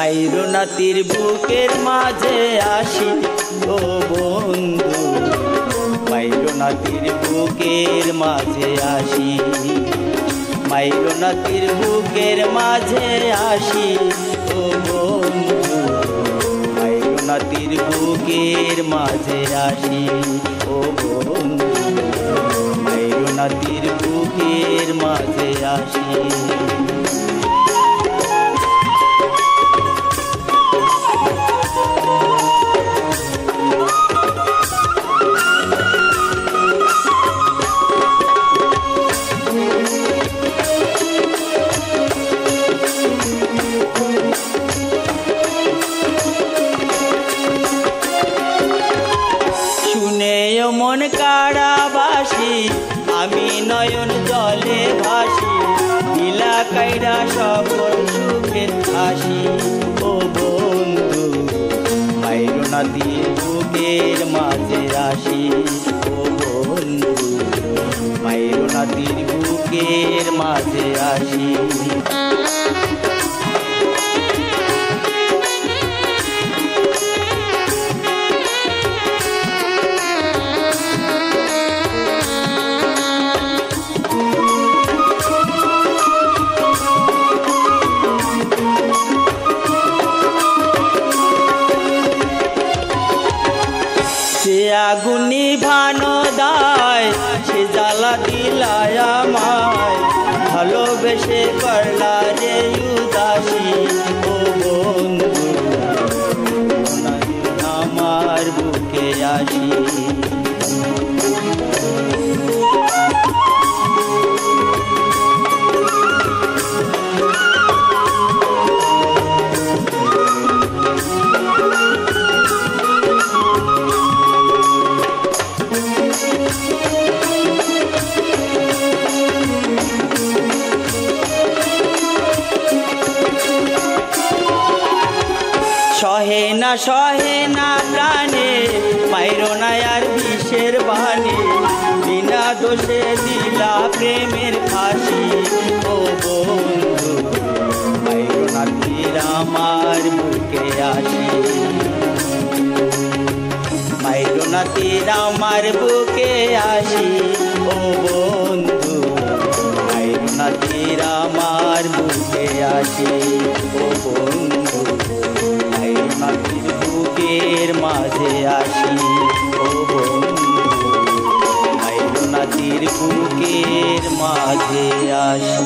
মাইরো নাতির বুকের মাঝে আসি ও বন্ধু, মাইরো নাতির বুকের মাঝে আসি, মাইরো নাতির বুকের মাঝে আসি ও বন্ধু, মাইরো নাতির বুকের মাঝে আসি ও বন্ধু, মাইরো নাতির বুকের মাঝে আসি। মন কাড়াবাসি আমি নয়ন জলে ভাসি, নীলা কাইরা সকল সুখের হাসি ও বন্ধু, মাইরো নাতির বুকের মাঝে আসি ও বন্ধু, মাইরো নাতির বুকের মাঝে আসি। আগুনি ভানো দায় সে জ্বালা দিলায় আমায়, ভালোবেসে করলা রে উদাসী ও বন্ধু, আমার বুকে আসি। সহে না প্রাণে মাইরো না আর বিষের বাণী, বিনা দোষে দিলা প্রেমের ফাঁসি ও বন্ধু, মাইরো নাতির আমার বুকে আসি, মাইরো নাতির আমার বুকে আসি ও বন্ধু, মাইরো নাতির আমার বুকে আসি ও বন্ধু, মাইরো নাতির বুকের মাঝে আসি ও বন্ধু, মাইরো নাতির বুকের মাঝে আসি।